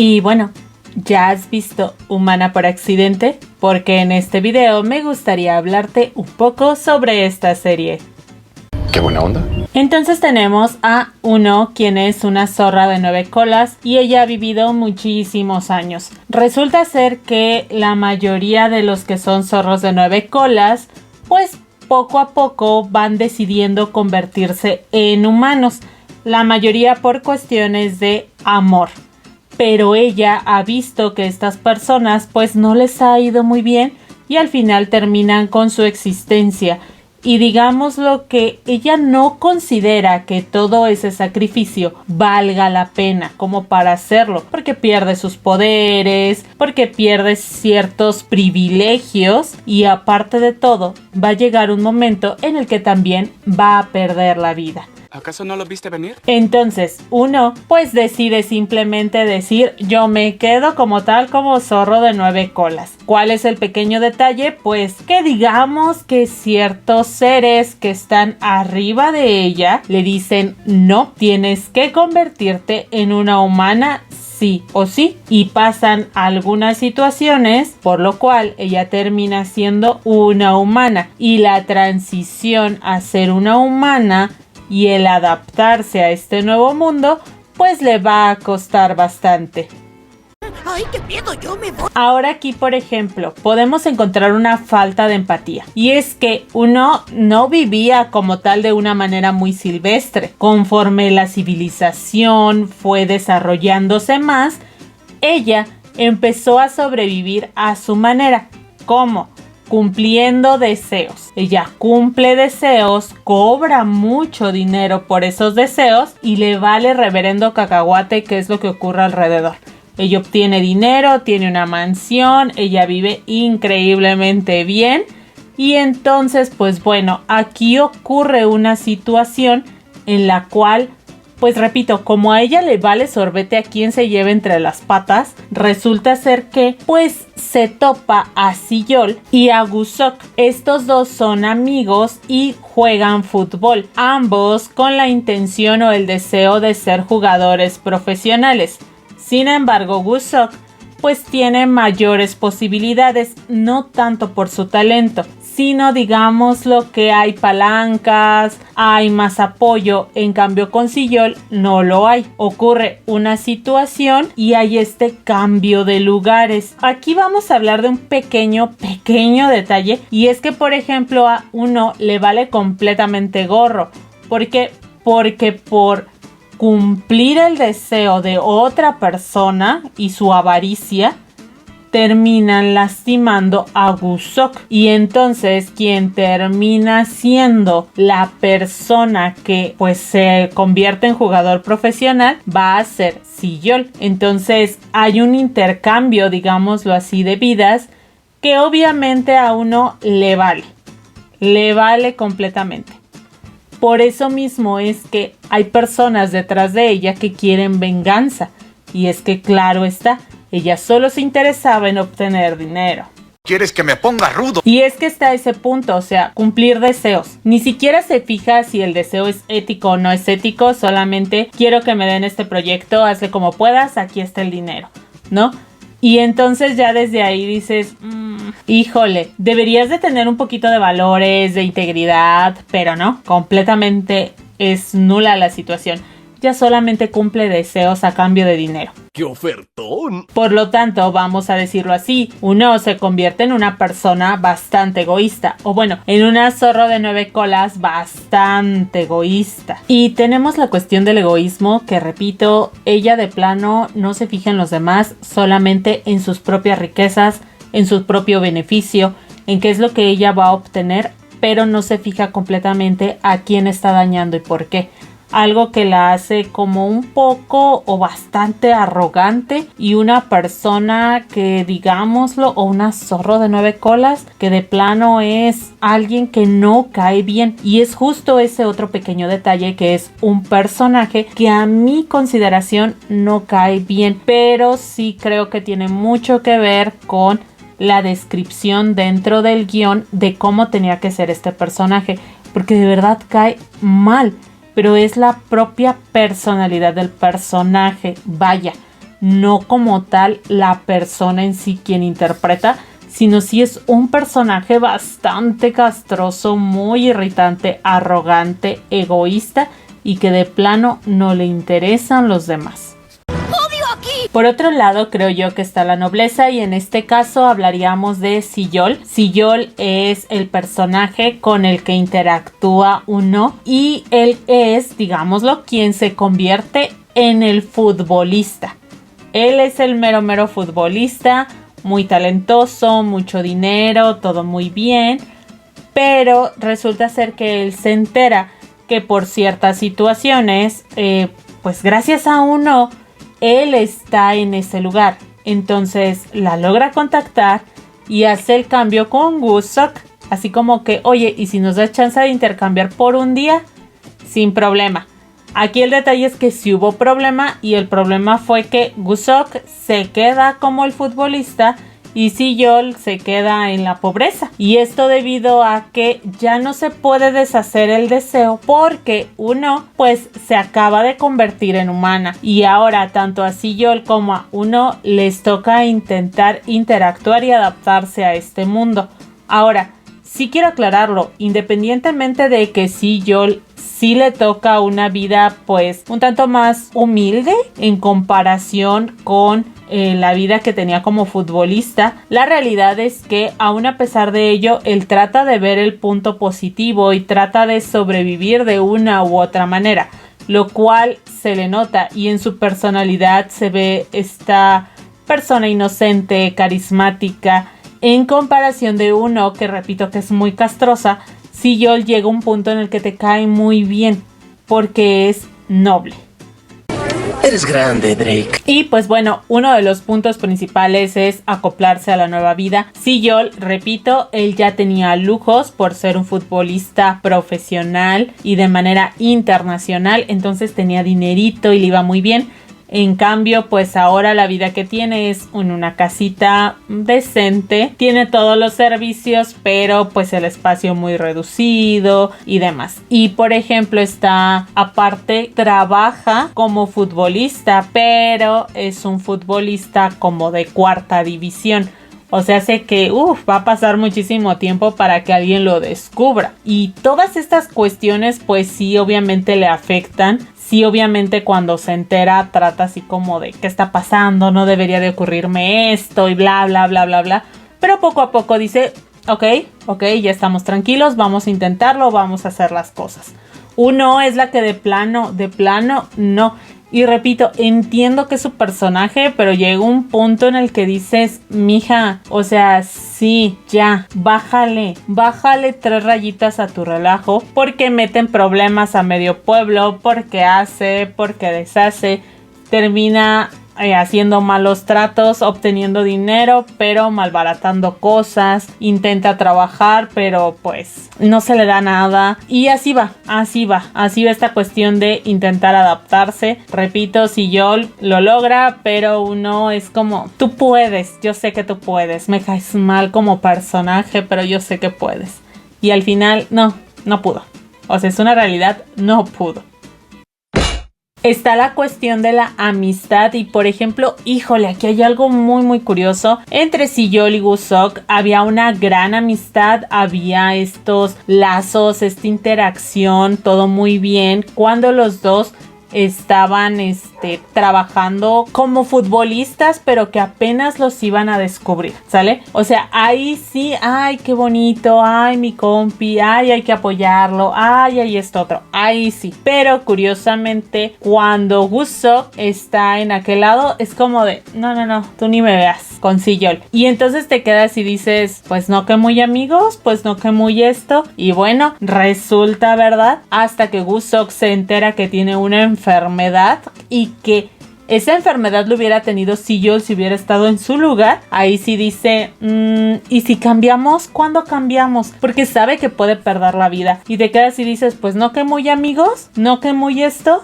Y bueno, ¿ya has visto Humana por accidente? Porque en este video me gustaría hablarte un poco sobre esta serie. ¡Qué buena onda! Entonces tenemos a Uno, quien es una zorra de 9 colas y ella ha vivido muchísimos años. Resulta ser que la mayoría de los que son zorros de 9 colas, pues poco a poco van decidiendo convertirse en humanos. La mayoría por cuestiones de amor. Pero ella ha visto que estas personas pues no les ha ido muy bien y al final terminan con su existencia. Y digamos lo que ella no considera que todo ese sacrificio valga la pena como para hacerlo, porque pierde sus poderes, porque pierde ciertos privilegios y aparte de todo va a llegar un momento en el que también va a perder la vida. ¿Acaso no lo viste venir? Entonces, Uno pues decide simplemente decir yo me quedo como tal como zorro de 9 colas. ¿Cuál es el pequeño detalle? Pues que digamos que ciertos seres que están arriba de ella le dicen no, tienes que convertirte en una humana sí o sí, y pasan algunas situaciones por lo cual ella termina siendo una humana y la transición a ser una humana y el adaptarse a este nuevo mundo pues le va a costar bastante. ¡Ay, qué miedo! ¡Yo me voy! Ahora aquí, por ejemplo, podemos encontrar una falta de empatía. Y es que Uno no vivía como tal de una manera muy silvestre. Conforme la civilización fue desarrollándose más, ella empezó a sobrevivir a su manera. ¿Cómo? Cumpliendo deseos. Ella cumple deseos, cobra mucho dinero por esos deseos y le vale reverendo cacahuate qué es lo que ocurre alrededor. Ella obtiene dinero, tiene una mansión, ella vive increíblemente bien y entonces pues bueno, aquí ocurre una situación en la cual pues repito, como a ella le vale sorbete a quien se lleve entre las patas, resulta ser que pues se topa a Siyol y a Gusok. Estos dos son amigos y juegan fútbol, ambos con la intención o el deseo de ser jugadores profesionales. Sin embargo, Gusok pues tiene mayores posibilidades, no tanto por su talento, sino digamos lo que hay palancas, hay más apoyo, en cambio con Siyol no lo hay. Ocurre una situación y hay este cambio de lugares. Aquí vamos a hablar de un pequeño detalle y es que por ejemplo a Uno le vale completamente gorro. ¿Por qué? Porque por cumplir el deseo de otra persona y su avaricia terminan lastimando a Gusok y entonces quien termina siendo la persona que pues se convierte en jugador profesional va a ser Siyol. Entonces hay un intercambio, digámoslo así, de vidas que obviamente a Uno le vale completamente. Por eso mismo es que hay personas detrás de ella que quieren venganza y es que claro está, ella solo se interesaba en obtener dinero. ¿Quieres que me ponga rudo? Y es que está a ese punto, o sea, cumplir deseos. Ni siquiera se fija si el deseo es ético o no es ético, solamente quiero que me den este proyecto, hazle como puedas, aquí está el dinero, ¿no? Y entonces ya desde ahí dices, híjole, deberías de tener un poquito de valores, de integridad, pero no, completamente es nula la situación. Ya solamente cumple deseos a cambio de dinero. ¡Qué ofertón! Por lo tanto, vamos a decirlo así, Uno se convierte en una persona bastante egoísta, o bueno, en una zorro de 9 colas bastante egoísta. Y tenemos la cuestión del egoísmo que, repito, ella de plano no se fija en los demás, solamente en sus propias riquezas, en su propio beneficio, en qué es lo que ella va a obtener, pero no se fija completamente a quién está dañando y por qué. Algo que la hace como un poco o bastante arrogante y una persona que digámoslo o una zorro de 9 colas que de plano es alguien que no cae bien y es justo ese otro pequeño detalle que es un personaje que a mi consideración no cae bien, pero sí creo que tiene mucho que ver con la descripción dentro del guión de cómo tenía que ser este personaje, porque de verdad cae mal. Pero es la propia personalidad del personaje. Vaya, no como tal la persona en sí quien interpreta, sino si es un personaje bastante castroso, muy irritante, arrogante, egoísta y que de plano no le interesan los demás. Por otro lado, creo yo que está la nobleza y en este caso hablaríamos de Sillol. Sillol es el personaje con el que interactúa Uno y él es, digámoslo, quien se convierte en el futbolista. Él es el mero futbolista, muy talentoso, mucho dinero, todo muy bien, pero resulta ser que él se entera que por ciertas situaciones, pues gracias a Uno, él está en ese lugar. Entonces la logra contactar y hace el cambio con Gusok, así como que, oye, ¿y si nos da chance de intercambiar por un día? Sin problema. Aquí el detalle es que sí hubo problema y el problema fue que Gusok se queda como el futbolista y Sillol se queda en la pobreza. Y esto debido a que ya no se puede deshacer el deseo porque Uno pues se acaba de convertir en humana. Y ahora tanto a Sillol como a Uno les toca intentar interactuar y adaptarse a este mundo. Ahora, sí quiero aclararlo, independientemente de que Sillol sí le toca una vida pues un tanto más humilde en comparación con la vida que tenía como futbolista, la realidad es que aún a pesar de ello él trata de ver el punto positivo y trata de sobrevivir de una u otra manera, lo cual se le nota y en su personalidad se ve esta persona inocente, carismática, en comparación de Uno que repito que es muy castrosa. Sillol llega a un punto en el que te cae muy bien porque es noble. Eres grande, Drake. Y pues bueno, uno de los puntos principales es acoplarse a la nueva vida. Sillol, repito, él ya tenía lujos por ser un futbolista profesional y de manera internacional, entonces tenía dinerito y le iba muy bien. En cambio, pues ahora la vida que tiene es en una casita decente. Tiene todos los servicios, pero pues el espacio muy reducido y demás. Y por ejemplo, aparte, trabaja como futbolista, pero es un futbolista como de cuarta división. O sea, sé que va a pasar muchísimo tiempo para que alguien lo descubra. Y todas estas cuestiones, pues sí, obviamente le afectan. Sí, obviamente cuando se entera trata así como de ¿qué está pasando? No debería de ocurrirme esto y bla, bla, bla, bla, bla. Pero poco a poco dice, ok, ya estamos tranquilos, vamos a intentarlo, vamos a hacer las cosas. Uno es la que de plano, no. Y repito, entiendo que es su personaje, pero llega un punto en el que dices, mija, o sea, sí, ya, bájale 3 rayitas a tu relajo, porque meten problemas a medio pueblo, porque deshace, termina haciendo malos tratos, obteniendo dinero, pero malbaratando cosas, intenta trabajar, pero pues no se le da nada y así va esta cuestión de intentar adaptarse. Repito, Sillol lo logra, pero Uno es como, tú puedes, yo sé que tú puedes, me caes mal como personaje, pero yo sé que puedes. Y al final, no pudo. O sea, es una realidad, no pudo. Está la cuestión de la amistad y por ejemplo, híjole, aquí hay algo muy muy curioso. Entre Sillol y Gusok había una gran amistad, había estos lazos, esta interacción, todo muy bien. Cuando los dos estaban trabajando como futbolistas, pero que apenas los iban a descubrir, ¿sale? O sea, ahí sí, ay, qué bonito, ay, mi compi, ay, hay que apoyarlo, ay, esto otro, ahí sí. Pero curiosamente, cuando Gusok está en aquel lado, es como de, no, tú ni me veas con Sillol. Y entonces te quedas y dices, pues no que muy amigos, pues no que muy esto. Y bueno, resulta verdad, hasta que Gusok se entera que tiene una enfermedad y que esa enfermedad lo hubiera tenido Sillol si hubiera estado en su lugar. Ahí sí dice, ¿y si cambiamos? ¿Cuándo cambiamos? Porque sabe que puede perder la vida. Y te quedas y dices, pues no que muy amigos, no que muy esto.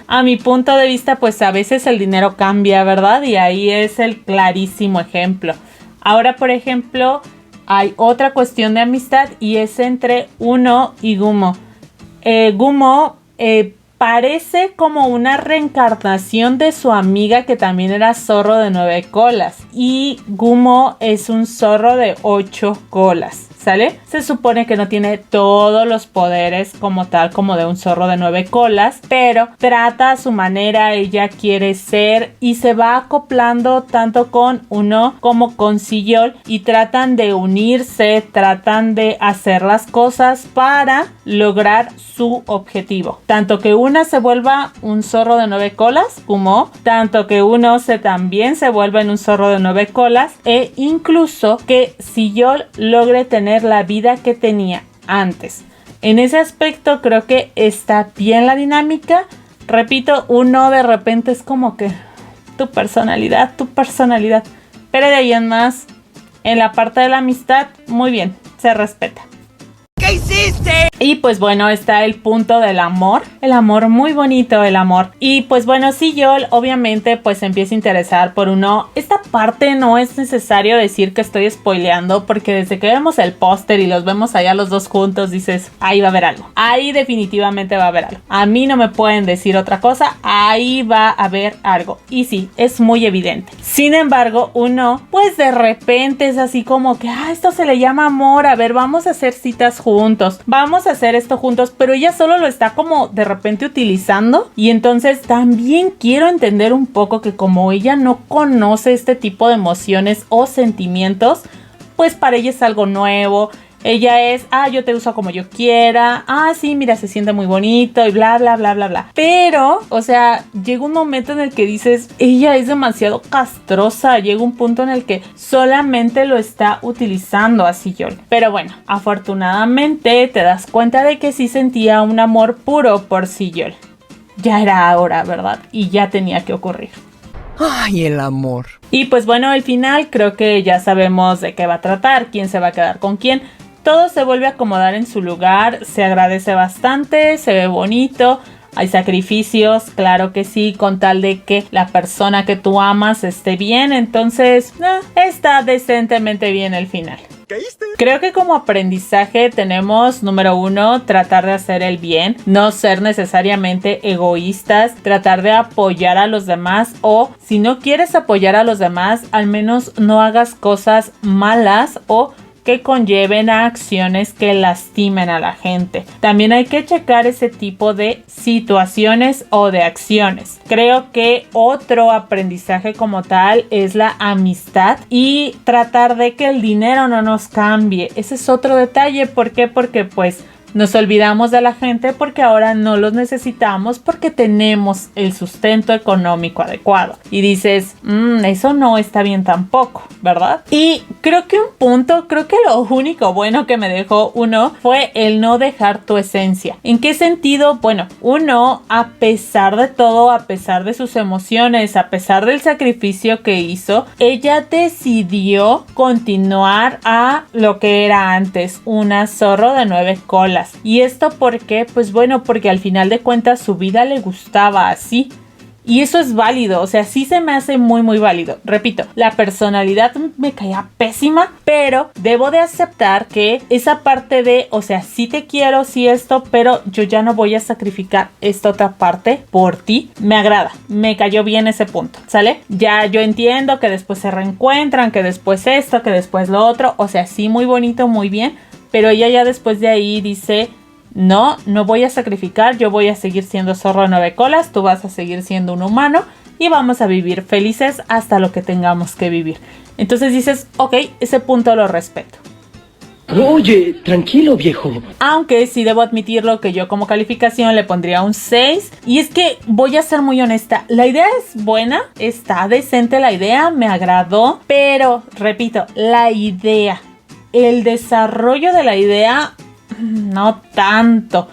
A mi punto de vista, pues a veces el dinero cambia, ¿verdad? Y ahí es el clarísimo ejemplo. Ahora, por ejemplo, hay otra cuestión de amistad y es entre Uno y Gumo. Gumo parece como una reencarnación de su amiga que también era zorro de 9 colas. Y Gumo es un zorro de 8 colas. ¿Sale? Se supone que no tiene todos los poderes como tal, como de un zorro de 9 colas, pero trata a su manera, ella quiere ser y se va acoplando tanto con Uno como con Sillol y tratan de unirse, tratan de hacer las cosas para lograr su objetivo. Tanto que una se vuelva un zorro de 9 colas, como tanto que Uno también se vuelva en un zorro de 9 colas e incluso que Sillol logre tener la vida que tenía antes. En ese aspecto creo que está bien la dinámica. Repito, Uno de repente es como que tu personalidad, pero de ahí en más, en la parte de la amistad, muy bien, se respeta. ¿Qué hiciste? Y pues bueno, está el punto del amor. El amor, muy bonito el amor. Y pues bueno, Sillol obviamente pues se empieza a interesar por Uno. Esta parte no es necesario decir que estoy spoileando, porque desde que vemos el póster y los vemos allá los dos juntos, dices, ahí va a haber algo. Ahí definitivamente va a haber algo. A mí no me pueden decir otra cosa, ahí va a haber algo. Y sí, es muy evidente. Sin embargo, Uno pues de repente es así como que, esto se le llama amor, a ver, vamos a hacer citas juntos, vamos a hacer esto juntos, pero ella solo lo está como de repente utilizando. Y entonces también quiero entender un poco que como ella no conoce este tipo de emociones o sentimientos, pues para ella es algo nuevo. Ella es, yo te uso como yo quiera, sí, mira, se siente muy bonito y bla, bla, bla, bla, bla. Pero, o sea, llega un momento en el que dices, ella es demasiado castrosa, llega un punto en el que solamente lo está utilizando a Sillol. Pero bueno, afortunadamente te das cuenta de que sí sentía un amor puro por Sillol. Ya era hora, ¿verdad? Y ya tenía que ocurrir. Ay, el amor. Y pues bueno, el final creo que ya sabemos de qué va a tratar, quién se va a quedar con quién. Todo se vuelve a acomodar en su lugar, se agradece bastante, se ve bonito, hay sacrificios, claro que sí, con tal de que la persona que tú amas esté bien, entonces está decentemente bien el final. Creo que como aprendizaje tenemos, número 1, tratar de hacer el bien, no ser necesariamente egoístas, tratar de apoyar a los demás, o si no quieres apoyar a los demás, al menos no hagas cosas malas o que conlleven a acciones que lastimen a la gente. También hay que checar ese tipo de situaciones o de acciones. Creo que otro aprendizaje como tal es la amistad y tratar de que el dinero no nos cambie. Ese es otro detalle. ¿Por qué? Porque pues nos olvidamos de la gente porque ahora no los necesitamos porque tenemos el sustento económico adecuado. Y dices, eso no está bien tampoco, ¿verdad? Y creo que lo único bueno que me dejó Uno fue el no dejar tu esencia. ¿En qué sentido? Bueno, Uno, a pesar de todo, a pesar de sus emociones, a pesar del sacrificio que hizo, ella decidió continuar a lo que era antes, una zorro de 9 colas. ¿Y esto por qué? Pues bueno, porque al final de cuentas su vida le gustaba así. Y eso es válido, o sea, sí se me hace muy muy válido. Repito, la personalidad me caía pésima, pero debo de aceptar que esa parte de, o sea, sí te quiero, sí esto, pero yo ya no voy a sacrificar esta otra parte por ti, me agrada, me cayó bien ese punto, ¿sale? Ya yo entiendo que después se reencuentran, que después esto, que después lo otro, o sea, sí, muy bonito, muy bien, pero ella ya después de ahí dice, no voy a sacrificar, yo voy a seguir siendo zorro de 9 colas, tú vas a seguir siendo un humano y vamos a vivir felices hasta lo que tengamos que vivir. Entonces dices, ok, ese punto lo respeto. Oye, tranquilo, viejo. Aunque sí debo admitirlo que yo como calificación le pondría un 6. Y es que voy a ser muy honesta, la idea es buena, está decente la idea, me agradó, pero repito, la idea, el desarrollo de la idea, no tanto.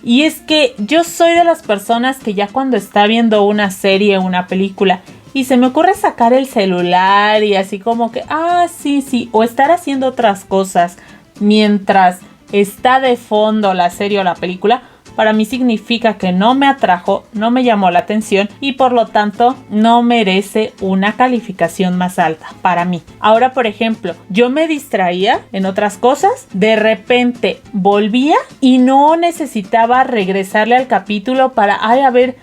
Y es que yo soy de las personas que ya cuando está viendo una serie o una película y se me ocurre sacar el celular y así como que, sí, o estar haciendo otras cosas mientras está de fondo la serie o la película, para mí significa que no me atrajo, no me llamó la atención y por lo tanto no merece una calificación más alta para mí. Ahora, por ejemplo, yo me distraía en otras cosas, de repente volvía y no necesitaba regresarle al capítulo para, a ver,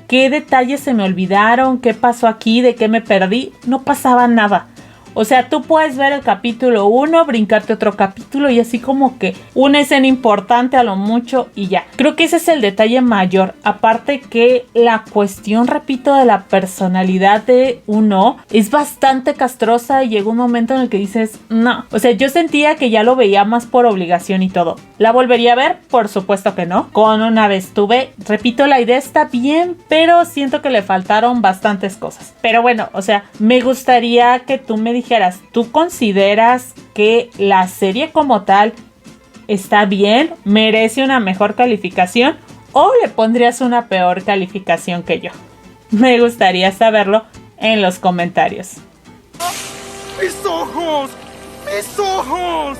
qué detalles se me olvidaron, qué pasó aquí, de qué me perdí, no pasaba nada. O sea, tú puedes ver el capítulo 1, brincarte otro capítulo y así como que una escena importante a lo mucho y ya. Creo que ese es el detalle mayor. Aparte que la cuestión, repito, de la personalidad de Uno es bastante castrosa y llegó un momento en el que dices, no. O sea, yo sentía que ya lo veía más por obligación y todo. ¿La volvería a ver? Por supuesto que no. Con una vez tuve, repito, la idea está bien, pero siento que le faltaron bastantes cosas. Pero bueno, o sea, me gustaría que tú me dijeras, ¿tú consideras que la serie como tal está bien, merece una mejor calificación o le pondrías una peor calificación que yo? Me gustaría saberlo en los comentarios. ¡Mis ojos! ¡Mis ojos!